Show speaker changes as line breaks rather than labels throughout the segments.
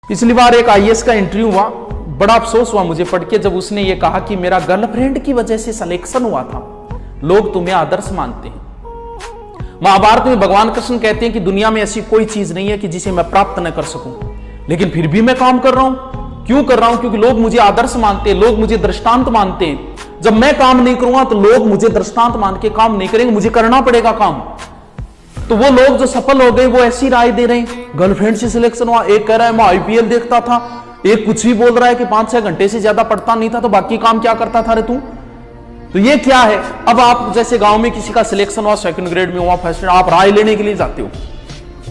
पिछली बार एक आईएएस का इंटरव्यू हुआ, बड़ा अफसोस हुआ मुझे पढ़ के, जब उसने ये कहा कि मेरा गर्लफ्रेंड की वजह से सिलेक्शन हुआ था, लोग तुम्हें आदर्श मानते हैं। महाभारत में भगवान कृष्ण कहते हैं कि दुनिया में ऐसी कोई चीज नहीं है कि जिसे मैं प्राप्त न कर सकूं, लेकिन फिर भी मैं काम कर रहा हूं। क्यों कर रहा हूं? क्योंकि लोग मुझे आदर्श मानते हैं, लोग मुझे दृष्टांत मानते हैं। जब मैं काम नहीं करूंगा तो लोग मुझे दृष्टांत मान के काम नहीं करेंगे, मुझे करना पड़ेगा काम। तो वो लोग जो सफल हो गए वो ऐसी राय दे रहे हैं, गर्लफ्रेंड से सिलेक्शन हुआ, एक कह रहा है मैं आईपीएल देखता था, एक कुछ भी बोल रहा है कि 5-6 घंटे से ज्यादा पढ़ता नहीं था, तो बाकी काम क्या करता था रे तू? तो ये क्या है? अब आप जैसे गांव में किसी का सिलेक्शन हुआ, सेकंड ग्रेड में हुआ, फर्स्ट ग्रेड, आप राय लेने के लिए जाते हो।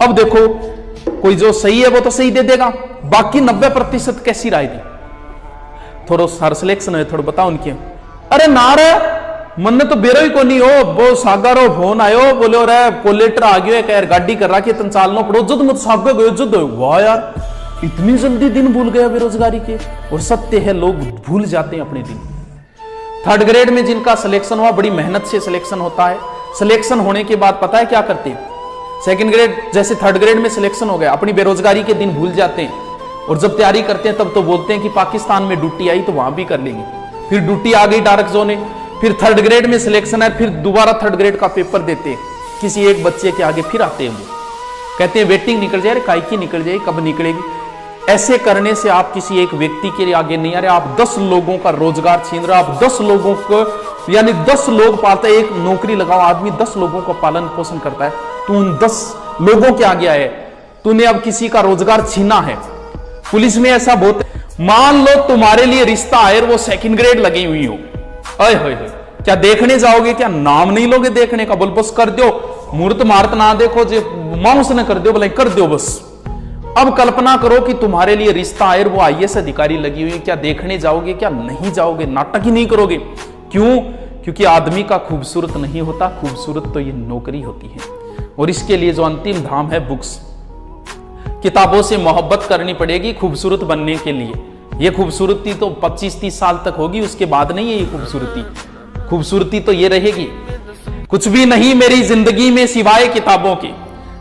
अब देखो कोई जो सही है वो तो सही दे देगा, बाकी 90% कैसी राय दी? थोड़ा सर सिलेक्शन है, थोड़ा बताओ उनके। अरे ना रे मन तो बेरो ही को नहीं हो, वो सागारो फोन आयो, बोलो रे कोलेटर आ गयो है, यार गाड़ी कर रहा कि तन चालनो पड़ो, जुद मत सागे गयो जुद। वाह यार, इतनी जल्दी दिन भूल गया बेरोजगारी के। और सत्य है, लोग भूल जाते हैं अपने दिन। थर्ड ग्रेड में जिनका सिलेक्शन हुआ, बड़ी मेहनत से सिलेक्शन होता है। सिलेक्शन होने के बाद पता है क्या करते हैं? सेकंड ग्रेड जैसे थर्ड ग्रेड में सिलेक्शन हो गया, अपनी बेरोजगारी के दिन भूल जाते हैं, और जब तैयारी करते हैं तब तो बोलते हैं कि पाकिस्तान में ड्यूटी आई तो वहां भी कर लेंगे। फिर ड्यूटी आ गई डार्क जोन है, फिर थर्ड ग्रेड में सिलेक्शन है, फिर दोबारा थर्ड ग्रेड का पेपर देते हैं किसी एक बच्चे के आगे, फिर आते हैं वो कहते हैं वेटिंग निकल जाए, काई की निकल जाए, कब निकलेगी। ऐसे करने से आप किसी एक व्यक्ति के आगे नहीं आ रहे, आप 10 लोगों का रोजगार छीन रहे, आप 10 लोगों को, यानी 10 लोग पालते हैं। एक नौकरी लगाओ, आदमी 10 लोगों का पालन पोषण करता है, तू उन 10 लोगों के आगे आए, तूने अब किसी का रोजगार छीना है। पुलिस में ऐसा बहुत, मान लो तुम्हारे लिए रिश्ता आए, वो सेकंड ग्रेड लगी हुई हो, अय क्या देखने जाओगे? क्या नाम नहीं लोगे देखने का? बोल बस कर दो, मुहूर्त मार्त ना देखो, जो माउस ने कर दो बोले कर दो बस। अब कल्पना करो कि तुम्हारे लिए रिश्ता आए, वो आईएएस अधिकारी लगी हुई, क्या देखने जाओगे? क्या नहीं जाओगे? नाटक ही नहीं करोगे? क्यों? क्योंकि आदमी का खूबसूरत नहीं होता, खूबसूरत तो ये नौकरी होती है। और इसके लिए जो अंतिम धाम है बुक्स, किताबों से मोहब्बत करनी पड़ेगी खूबसूरत बनने के लिए। ये खूबसूरती तो 25-30 साल तक होगी, उसके बाद नहीं है ये खूबसूरती। खूबसूरती तो ये रहेगी, कुछ भी नहीं मेरी जिंदगी में सिवाय किताबों के,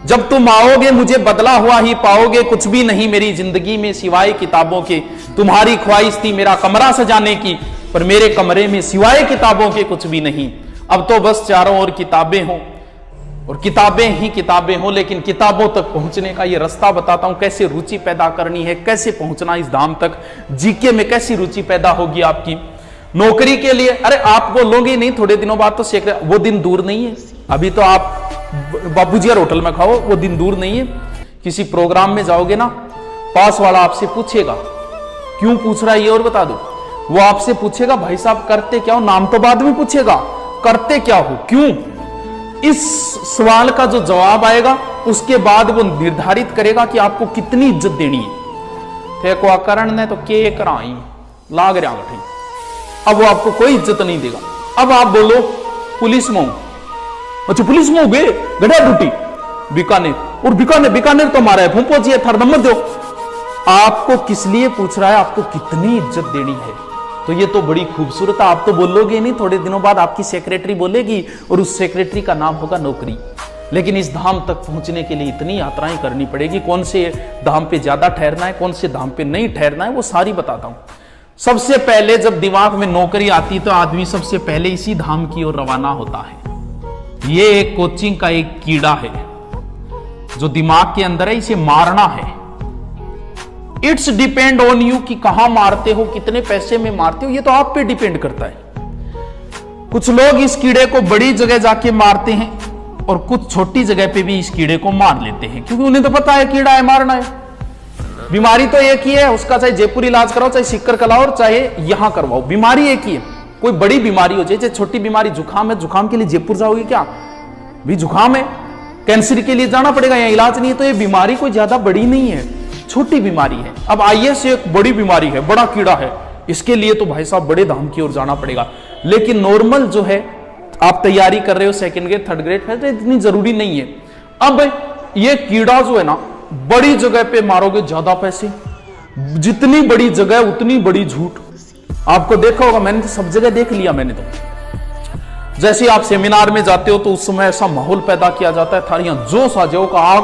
जब तुम आओगे मुझे बदला हुआ ही पाओगे, कुछ भी नहीं मेरी जिंदगी में सिवाय किताबों के। तुम्हारी ख्वाहिश थी मेरा कमरा सजाने की, पर मेरे कमरे में सिवाय किताबों के कुछ भी नहीं। अब तो बस चारों ओर किताबें हों, और किताबें ही किताबें हों, लेकिन किताबों तक पहुंचने का ये रास्ता बताता हूं, कैसे रुचि पैदा करनी है, कैसे पहुंचना इस धाम तक। जीके में कैसी रुचि पैदा होगी आपकी? नौकरी के लिए, अरे आप बोलोगे नहीं थोड़े दिनों बाद तो सीख रहे, वो दिन दूर नहीं है। अभी तो आप बाबूजी यार होटल में खाओ, वो दिन दूर नहीं है। किसी प्रोग्राम में जाओगे ना, पास वाला आपसे पूछेगा, क्यों पूछ रहा है ये और बता दो। वो आपसे पूछेगा भाई साहब करते क्या हो, नाम तो बाद में पूछेगा, करते क्या हो, क्यों। इस सवाल का जो जवाब आएगा उसके बाद वो निर्धारित करेगा कि आपको कितनी इज्जत देनी है। थे को आकरण ने तो के कराई लाग रहा गठी, अब वो आपको कोई इज्जत नहीं देगा। अब आप बोलो पुलिस में, अच्छा पुलिस में हो गए गढ़ा ड्यूटी बीकानेर, और बीकानेर तो हमारा है, फूंपो जी थर्ड नंबर दो। आपको किस लिए पूछ रहा है, आपको कितनी इज्जत देनी है? तो ये तो बड़ी खूबसूरत है। आप तो बोलोगे नहीं, थोड़े दिनों बाद आपकी सेक्रेटरी बोलेगी, और उस सेक्रेटरी का नाम होगा नौकरी। लेकिन इस धाम तक पहुंचने के लिए इतनी यात्राएं करनी पड़ेगी। कौन से धाम पे ज्यादा ठहरना है, कौन से धाम पे नहीं ठहरना है, वो सारी बताता हूं। सबसे पहले जब दिमाग में नौकरी आती तो आदमी सबसे पहले इसी धाम की ओर रवाना होता है। ये एक कोचिंग का एक कीड़ा है जो दिमाग के अंदर है, इसे मारना है। इट्स डिपेंड ऑन यू कि कहां मारते हो, कितने पैसे में मारते हो, ये तो आप पे डिपेंड करता है। कुछ लोग इस कीड़े को बड़ी जगह जाके मारते हैं, और कुछ छोटी जगह पे भी इस कीड़े को मार लेते हैं, क्योंकि उन्हें तो पता है कीड़ा है, मारना है। बीमारी तो एक ही है, उसका चाहे जयपुर इलाज कराओ, चाहे सिक्कर कराओ, चाहे यहां करवाओ, बीमारी एक ही है। कोई बड़ी बीमारी हो चाहे छोटी बीमारी, जुकाम है, जुकाम के लिए जयपुर जाओगे क्या? भी जुकाम है, कैंसर के लिए जाना पड़ेगा, यहाँ इलाज नहीं है। तो ये बीमारी कोई ज्यादा बड़ी नहीं है, छोटी बीमारी है। अब आईएएस एक बड़ी बीमारी है, बड़ा कीड़ा है, इसके लिए तो भाई साहब बड़े धाम की ओर जाना पड़ेगा। लेकिन नॉर्मल जो है, आप तैयारी कर रहे हो सेकंड ग्रेड थर्ड ग्रेड, फिर इतनी जरूरी नहीं है। अब ये कीड़ा जो है ना, बड़ी जगह पे मारोगे ज्यादा पैसे, जितनी बड़ी जगह उतनी बड़ी झूठ। आपको देखा होगा, मैंने तो सब जगह देख लिया। मैंने तो जैसे आप सेमिनार में जाते हो तो उस समय ऐसा माहौल पैदा किया जाता है, थारियां जोश आ जाओ का आग